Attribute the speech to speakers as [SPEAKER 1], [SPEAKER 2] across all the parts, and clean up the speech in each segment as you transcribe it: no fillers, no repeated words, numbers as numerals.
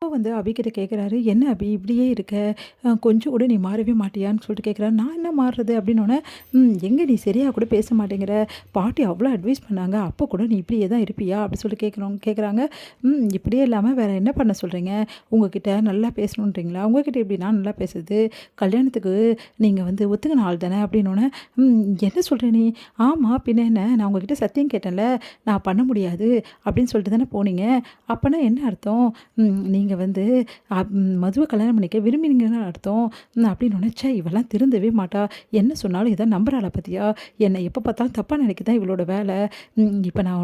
[SPEAKER 1] அப்போ வந்து அபிகிட்ட கேட்குறாரு, "என்ன அபி இப்படியே இருக்க? கொஞ்சம் கூட நீ மாறவே மாட்டியான்னு?" சொல்லிட்டு கேட்குறாரு. "நான் என்ன மாறுறது?" அப்படின்னோனே, எங்கே நீ சரியா கூட பேச மாட்டேங்கிற? பாட்டி அவ்வளோ அட்வைஸ் பண்ணாங்க. அப்போ கூட நீ இப்படியே தான் இருப்பியா?" அப்படி சொல்லிட்டு கேட்குறாங்க. இப்படியே இல்லாம வேற என்ன பண்ண சொல்றீங்க? உங்ககிட்ட நல்லா பேசணுன்றீங்களா? உங்ககிட்ட எப்படி நான் நல்லா பேசுறது? கல்யாணத்துக்கு நீங்க வந்து ஒத்துக்கின ஆள் தானே?" அப்படின்னோனே, என்ன சொல்ற நீ?" "ஆமா பின்ன என்ன? நான் உங்ககிட்ட சத்தியம் கேட்டேன்ல, நான் பண்ண முடியாது அப்படின்னு சொல்லிட்டு தானே போனீங்க. அப்பன்னா என்ன அர்த்தம்? நீங்க வந்து மதுவ கல்யாணம் பண்ணிக்க விரும்பினீங்கன்னு அர்த்தம்." அப்படின்னு ச்சே இவலாம் திருந்தவே மாட்டா. என்ன சொன்னாலும் இத நம்புறாளா பாத்தியா? என்ன எப்ப பார்த்தாலும் தப்பா நினைக்க தான் இவளோட வேல. இப்ப நான்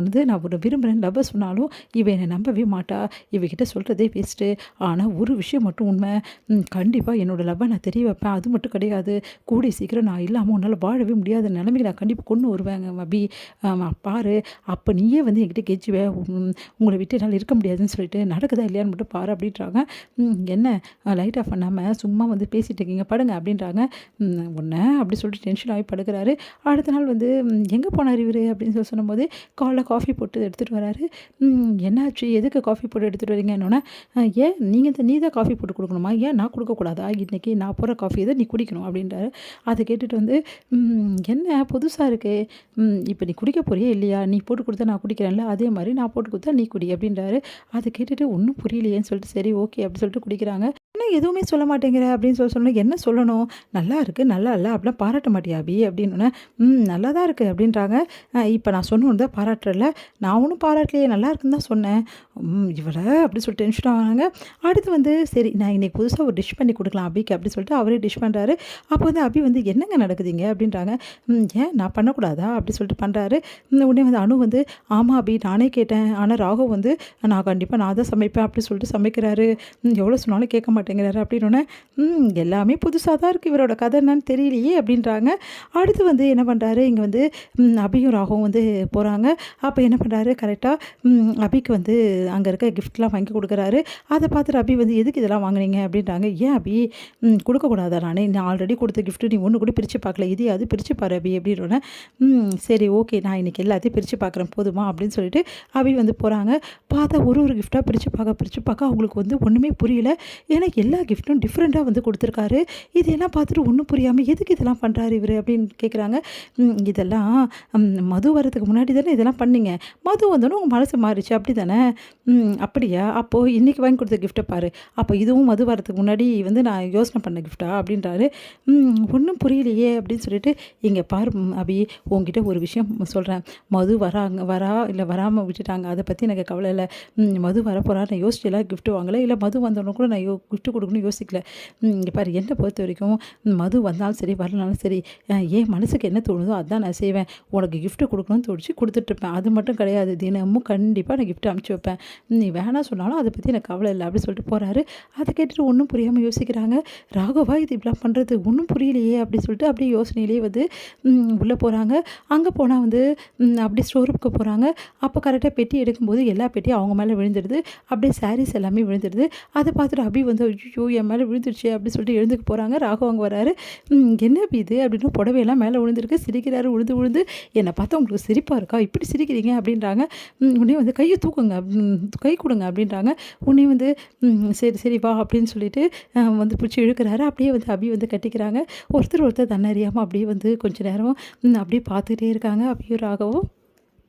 [SPEAKER 1] ஒரு விரும்புறேன் லவ்வ சொன்னாலும் இவ என்ன நம்பவே மாட்டா. இவகிட்ட சொல்றதே வேஸ்ட்டு. ஆனா ஒரு விஷயம் மட்டும் உண்ம. கண்டிப்பா என்னோட லவ்வ நான் தெரிய வைப்பேன். அது மட்டும் கிடையாது. கூடிய சீக்கிரம் நான் இல்லாம உன்னால வாழவே முடியாத நிலைமைக்கு நான் கண்டிப்பா கொண்டு வருவேங்க அபி. பாரு அப்ப நீயே வந்து என்கிட்ட கெஞ்சுவ. உங்கள விட்டு என்னால இருக்க முடியாதுன்னு சொல்லிட்டு நடக்குதா இல்லையான்னு மட்டும் பாரு அப்படின்றாங்க. என்ன லைட் ஆஃப் பண்ணாம சும்மா வந்து பேசிட்டு இருக்கீங்க படுங்க அப்படின்றாங்க. உன்ன அப்படி சொல்லிட்டு டென்ஷன் ஆகி படுக்கிறாரு. அடுத்த நாள் வந்து எங்கே போனார் இவரு அப்படின்னு சொல்லும்போது காலைல காஃபி போட்டு எடுத்துகிட்டு வராரு. என்னாச்சு எதுக்கு காஃபி போட்டு எடுத்துகிட்டு வரீங்கன்னொன்னே, ஏன் நீ தான் காஃபி போட்டு கொடுக்கணுமா? ஏன் நான் கொடுக்கக்கூடாதா? இன்னைக்கு நான் போடுற காஃபி தான் நீ குடிக்கணும் அப்படின்றாரு. அதை கேட்டுட்டு வந்து என்ன புதுசாக இருக்கு. இப்போ நீ குடிக்க போறியா இல்லையா? நீ போட்டு கொடுத்தா நான் குடிக்கிறேன்ல அதே மாதிரி நான் போட்டு கொடுத்தா நீ குடி அப்படின்றாரு. அதை கேட்டுட்டு ஒன்றும் புரியலையேன்னு சொல்லிட்டு சரி ஓகே அப்படி சொல்லிட்டு குடிக்கிறாங்க. "என்ன எதுவுமே சொல்ல மாட்டேங்கிற?" அப்படின்னு சொன்னேன். "என்ன சொல்லணும்? நல்லா இருக்கு, நல்லா இல்ல அப்படிலாம் பாராட்ட மாட்டியா அபி?" அப்படின்னோன்னே, நல்லா தான் இருக்கு" அப்படின்றாங்க. இப்ப நான் சொன்னோன தான் பாராட்டுறல்ல? நான் ஒண்ணும் பாராட்டலையே, நல்லா இருக்குன்னு தான் சொன்னேன்." இவள அப்படி சொல்லிட்டு டென்ஷன் ஆகுறாங்க. அடுத்து வந்து சரி நான் இன்னைக்கு புதுசா ஒரு டிஷ் பண்ணி குடுக்கலாம் அபிக்கு அப்படி சொல்லிட்டு அவரே டிஷ் பண்றாரு. அப்போ வந்து அபி வந்து, "என்னங்க நடக்குது இங்க?" அப்படின்றாங்க. ஏன் நான் பண்ணக்கூடாதா?" அப்படி சொல்லிட்டு பண்றாரு. உடனே வந்து அனு வந்து, "ஆமா அபி நானே கேட்டேன். ஆனா ராகவ் வந்து நான் கண்டிப்பா நான் தான் சமைப்பேன்" அப்படி சொல்லிட்டு சமைக்கிறாரு. எவ்வளோ சொன்னாலும் கேட்க மாட்டேங்கிறாரு அப்படின்னோன்னே, எல்லாமே புதுசா தான் இருக்கு. இவரோட கதை என்னன்னு தெரியலையே அப்படின்றாங்க. அடுத்து வந்து என்ன பண்றாரு, இங்க வந்து அபியும் ராகவும் வந்து போறாங்க. அப்ப என்ன பண்றாரு, கரெக்ட்டா அபிக்கு வந்து அங்க இருக்க கிஃப்ட்லாம் வாங்கி குடுக்குறாரு. அத பார்த்துட்டு அபி வந்து, "எதுக்கு இதெல்லாம் வாங்குனீங்க?" அப்படின்றாங்க. "ஏன் அபி குடுக்கக்கூடாதா நானே? நான் ஆல்ரெடி குடுத்த கிஃப்ட் நீ ஒண்ணு கூட பிரிச்சு பார்க்கல. இதையாவது பிரிச்சு பாரு அபி" அப்படின்னோன்னே, சரி ஓகே நான் இன்னைக்கு எல்லாத்தையும் பிரிச்சு பார்க்குறேன் போதுமா அப்படின்னு சொல்லிட்டு அபி வந்து போறாங்க. பார்த்தா ஒரு கிஃப்ட்டா பிரிச்சு பார்க்க அவங்களுக்கு வந்து ஒண்ணுமே புரியல. ஏன்னா எல்லா கிஃப்ட்டும் டிஃப்ரெண்ட்டா வந்து குடுத்துருக்காரு. இதெல்லாம் பார்த்துட்டு ஒண்ணும் புரியாம, "எதுக்கு இதெல்லாம் பண்றாரு இவரு?" அப்படின்னு கேட்குறாங்க. இதெல்லாம் மது வரதுக்கு முன்னாடி தானே இதெல்லாம் பண்ணீங்க. மது வந்தோனே உங்க மனசு மாறிச்சு அப்படி தானே?" அப்படியா? அப்போ இன்னைக்கு வாங்கி குடுத்த கிஃப்ட்ட பாரு. அப்போ இதுவும் மது வரதுக்கு முன்னாடி வந்து நான் யோசனை பண்ண கிஃப்ட்டா?" அப்படின்றாரு. ஒண்ணும் புரியலையே" அப்படின்னு சொல்லிட்டு, "இங்க பாரு அபி உன்கிட்ட ஒரு விஷயம் சொல்றேன். மது வரா இல்ல வராம விட்டுட்டாங்க. அத பத்தி எனக்கு கவலை இல்ல. மது வரப்போறா நான் யோசிச்சுலாம் கிஃப்ட் வாங்கல. இல்ல மது வந்தோனே கூட நான் கிஃப்ட் குடுக்கணும்னு யோசிக்கல. இங்க பாரு என்ன பொறுத்தவரைக்கும் மது வந்தாலும் சரி, வரலனாலும் சரி, என் மனசுக்கு என்ன தோணுதோ அதான் நான் செய்வேன். உனக்கு கிஃப்ட் குடுக்கணும்னு தோணுச்சு குடுத்துட்டுருப்பேன். அது மட்டும் கிடையாது. தினமும் கண்டிப்பா நான் கிஃப்ட் அனுப்பிச்சு வைப்பேன். நீ வேணாம் சொன்னாலும் அத பத்தி எனக்கு கவலை இல்ல." அப்படி சொல்லிட்டு போறாரு. அத கேட்டுட்டு ஒண்ணும் புரியாம யோசிக்கிறாங்க. ராகவா இது இப்படிலாம் பண்றது? ஒண்ணும் புரியலையே அப்படி சொல்லிட்டு அப்படியே யோசனையிலேயே வந்து உள்ள போறாங்க. அங்க போனா வந்து அப்படியே ஸ்டோர் ரூம்க்கு போறாங்க. அப்போ கரெக்ட்டா பெட்டி எடுக்கும்போது எல்லா பெட்டியும் அவங்க மேல விழுந்துடுது. அப்படியே சாரீஸ் எல்லாமே விழுந்துடுது. அத பார்த்துட்டு அபி வந்து, "ஐய்யய்யோ! என் மேல விழுந்துருச்சே!" அப்படி சொல்லிட்டு எழுந்துக்க போறாங்க. ராகவ் அங்க வராரு. "என்ன அபி இது?" அப்படின்னு புடவையெல்லாம் மேல விழுந்திருக்கு. சிரிக்கிறாரு விழுந்து விழுந்து. "என்ன பார்த்தா உங்களுக்கு சிரிப்பா இருக்கா? இப்படி சிரிக்கிறீங்க?" அப்படின்றாங்க. உடனே வந்து, "கைய தூக்குங்க, கை குடுங்க" அப்படின்றாங்க. உடனே வந்து, சரி சரி வா" அப்படின்னு சொல்லிட்டு வந்து பிடிச்சு இழுக்கிறாரு. அப்படியே வந்து அபி வந்து கட்டிக்கிறாங்க. ஒருத்தர் ஒருத்தர் தன்னறியாம அப்படியே வந்து கொஞ்ச நேரம் அப்படியே பார்த்துட்டே இருக்காங்க அபியும் ராகவும்.